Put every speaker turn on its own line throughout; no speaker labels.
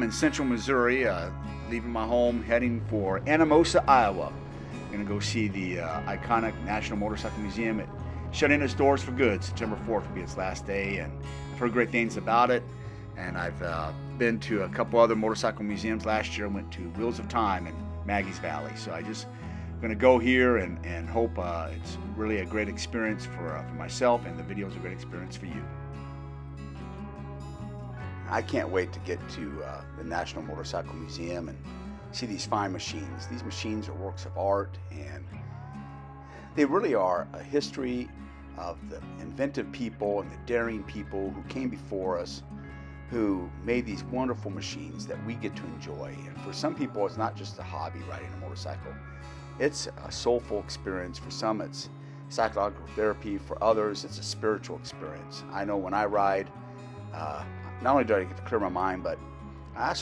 in central Missouri, leaving my home, heading for Anamosa, Iowa. I'm going to go see the iconic National Motorcycle Museum. It shut in its doors for good. September 4th will be its last day, and I've heard great things about it. And I've been to a couple other motorcycle museums last year. I went to Wheels of Time in Maggie's Valley. So I'm going to go here and hope it's really a great experience for myself, and the video is a great experience for you. I can't wait to get to the National Motorcycle Museum and see these fine machines. These machines are works of art, and they really are a history of the inventive people and the daring people who came before us, who made these wonderful machines that we get to enjoy. And for some people, it's not just a hobby riding a motorcycle. It's a soulful experience. For some, it's psychological therapy. For others, it's a spiritual experience. I know when I ride, not only do I get to clear my mind, but I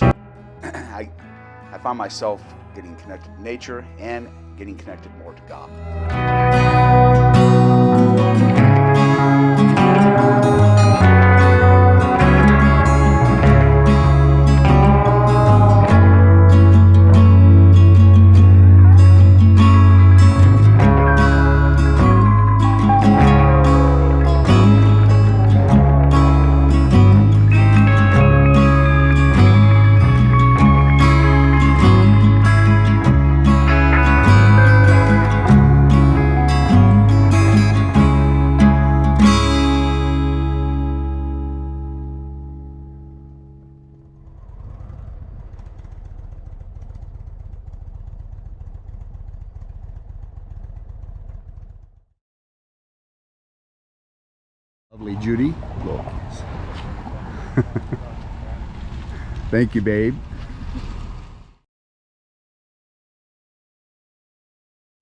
find myself getting connected to nature and getting connected more to God. Lovely Judy. Look. Thank you, babe.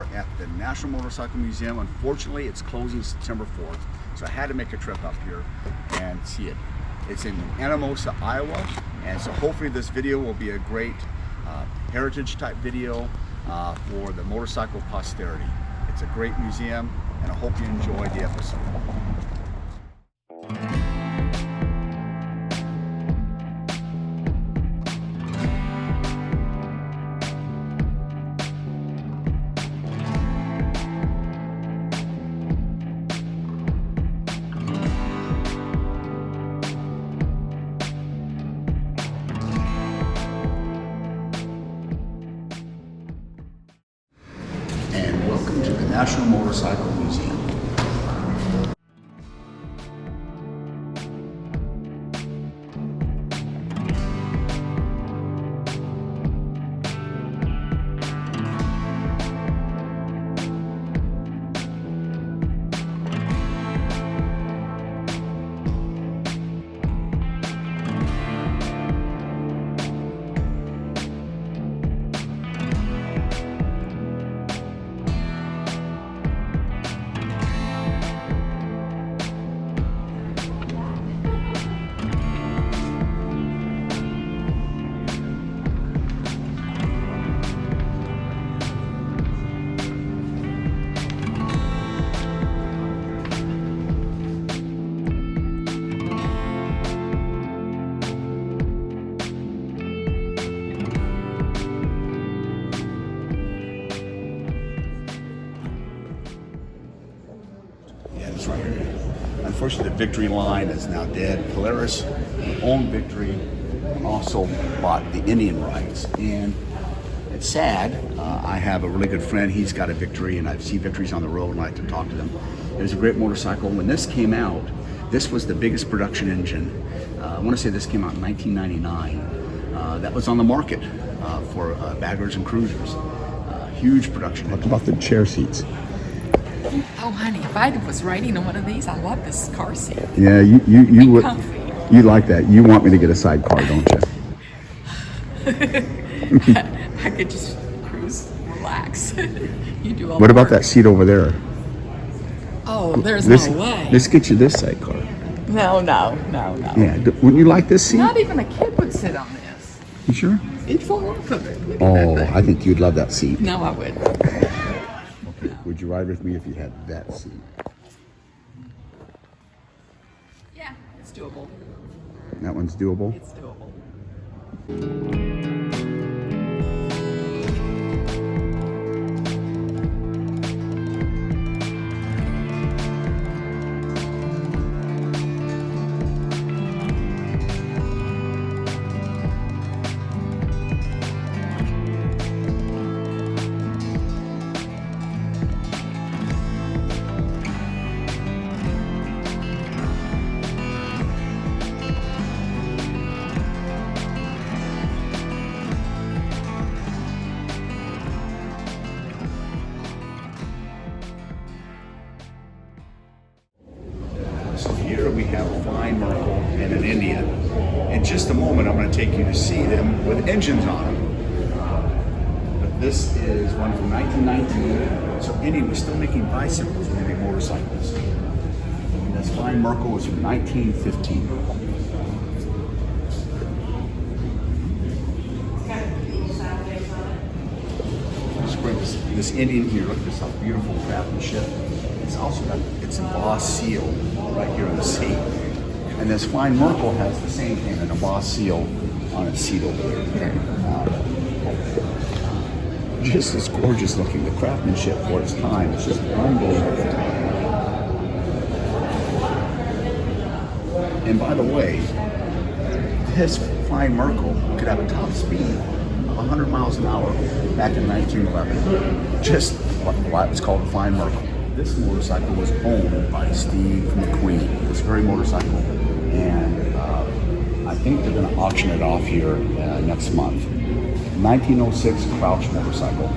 At the National Motorcycle Museum. Unfortunately, it's closing September 4th, so I had to make a trip up here and see it. It's in Anamosa, Iowa, and so hopefully this video will be a great heritage type video for the motorcycle posterity. It's a great museum, and I hope you enjoy the episode. And welcome to the National Motorcycle Museum. Unfortunately, the Victory line is now dead. Polaris owned Victory, also bought the Indian rights, and it's sad. I have a really good friend. He's got a Victory, and I see Victories on the road, and I like to talk to them. It was a great motorcycle. When this came out, this was the biggest production engine. I want to say this came out in 1999. That was on the market for baggers and cruisers. Huge production. What about the chair seats?
Oh, honey, if I was riding on one of these, I love this car seat.
Yeah, you would.
Comfy.
You like that. You want me to get a sidecar, don't you?
I could just cruise, relax. You do all
What
the
about
work.
that seat over there?
Oh, there's
This,
no way.
Let's get you this sidecar.
No.
Yeah, wouldn't you like this seat?
Not even a kid would sit on this.
You sure?
He'd fall off of it. Look at
Oh,
that thing.
I think you'd love that seat.
No, I wouldn't.
Okay. Would you ride with me if you had that seat?
Yeah, it's doable.
That one's doable?
It's doable.
So here we have a fine Merkle and an Indian. In just a moment, I'm going to take you to see them with engines on them. But this is one from 1919. So Indian was still making bicycles when they made motorcycles. And this fine Merkle was from 1915. This Indian here, look at this, how beautiful craftsmanship. It's also got its embossed seal right here on the seat. And this fine Merkle has the same thing, an embossed seal on its seat over there. Just as gorgeous looking. The craftsmanship for its time is just unbelievable. And by the way, this fine Merkle could have a top speed of 100 miles an hour back in 1911. Just why it was called a fine Merkle. This motorcycle was owned by Steve McQueen, this very motorcycle. And I think they're going to auction it off here next month. 1906 Crouch motorcycle.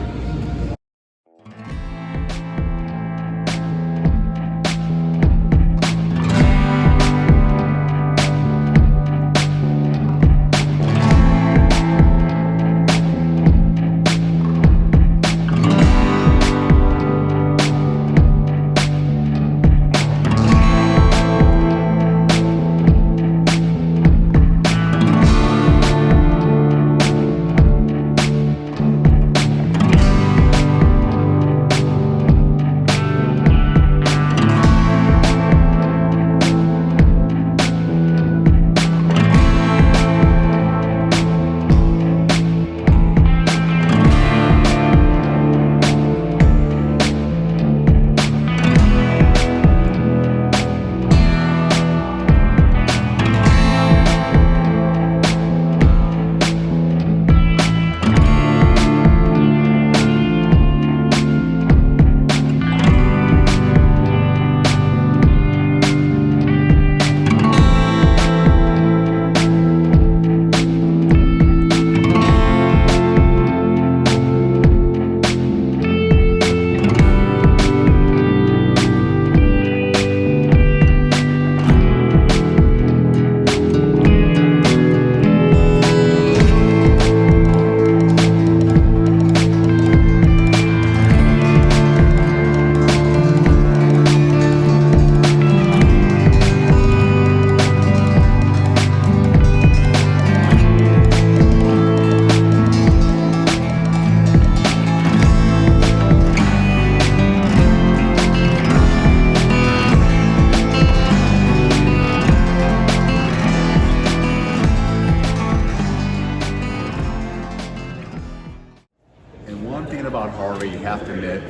About Harley, you have to admit,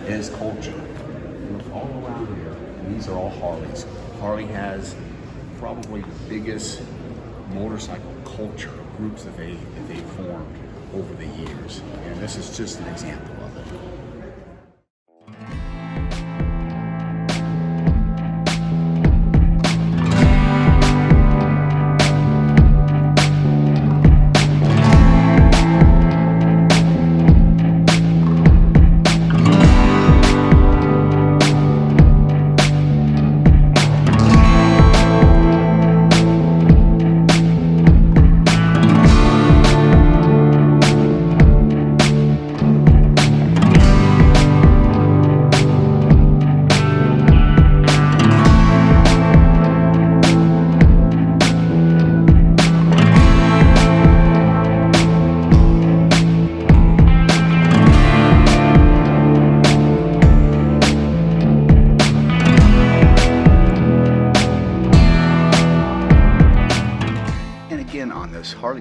is culture. Look all around here, and these are all Harleys. Harley has probably the biggest motorcycle culture groups that they formed over the years, and this is just an example of it.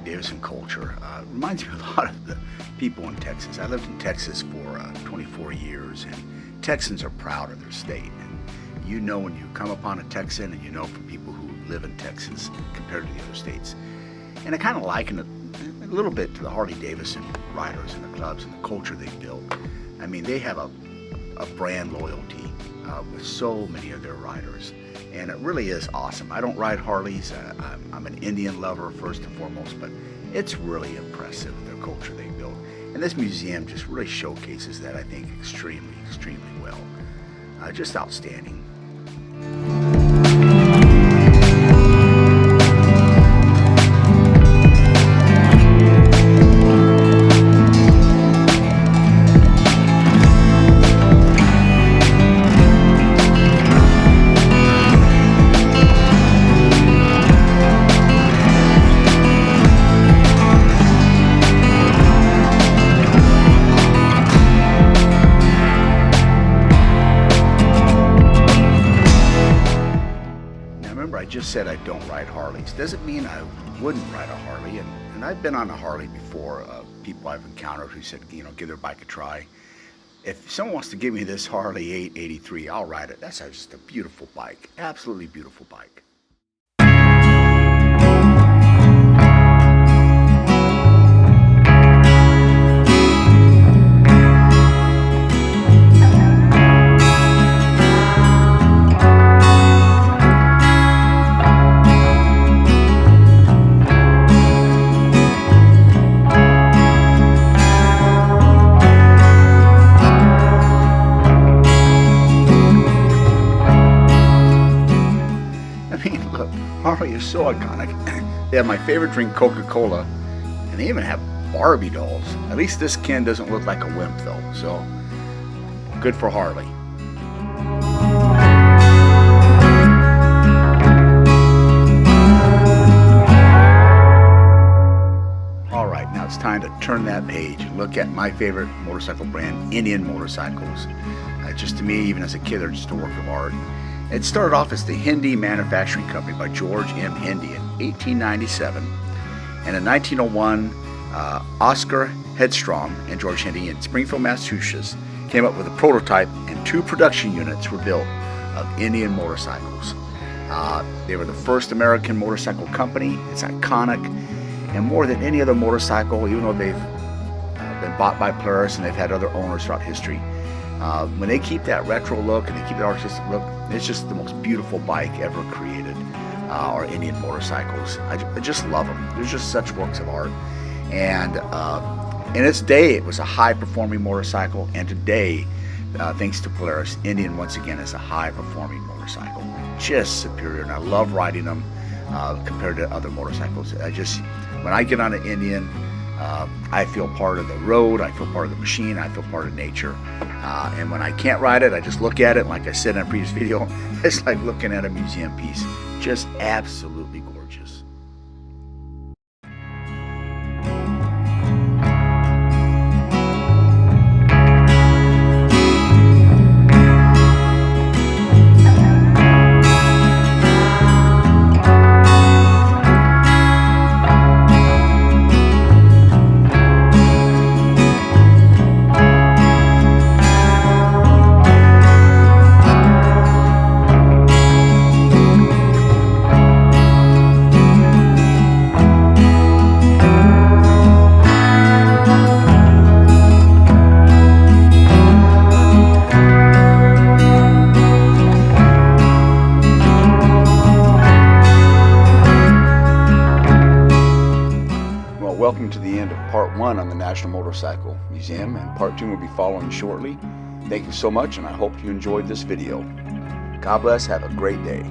Harley-Davidson culture reminds me a lot of the people in Texas. I lived in Texas for 24 years, and Texans are proud of their state. And you know when you come upon a Texan, and you know from people who live in Texas compared to the other states. And I kind of liken it a little bit to the Harley-Davidson riders and the clubs and the culture they've built. I mean, they have a brand loyalty with so many of their riders, and it really is awesome. I don't ride Harleys. I'm an Indian lover first and foremost, but it's really impressive, the culture they built. And this museum just really showcases that, I think, extremely, extremely well. Just outstanding. I just said I don't ride Harleys. Doesn't mean I wouldn't ride a Harley, and I've been on a Harley before. People I've encountered who said, give their bike a try. If someone wants to give me this Harley 883, I'll ride it. That's just a beautiful bike, absolutely beautiful bike. Harley is so iconic. They have my favorite drink, Coca-Cola, and they even have Barbie dolls. At least this Ken doesn't look like a wimp though, so good for Harley. Alright, now it's time to turn that page and look at my favorite motorcycle brand, Indian motorcycles. Just to me, even as a kid, they're just a work of art. It started off as the Hindi Manufacturing Company by George M. Hindi in 1897. And in 1901, Oscar Headstrom and George Hindi in Springfield, Massachusetts came up with a prototype, and 2 production units were built of Indian motorcycles. They were the first American motorcycle company. It's iconic. And more than any other motorcycle, even though they've been bought by Polaris and they've had other owners throughout history, when they keep that retro look and they keep that artistic look, it's just the most beautiful bike ever created, are Indian motorcycles. I just love them. They're just such works of art. And in its day, it was a high-performing motorcycle, and today, thanks to Polaris, Indian once again is a high-performing motorcycle. Just superior, and I love riding them compared to other motorcycles. When I get on an Indian, I feel part of the road, I feel part of the machine, I feel part of nature. And when I can't ride it, I just look at it, like I said in a previous video, it's like looking at a museum piece. Just absolutely gorgeous. Welcome to the end of part 1 on the National Motorcycle Museum, and part 2 will be following shortly. Thank you so much, and I hope you enjoyed this video. God bless. Have a great day.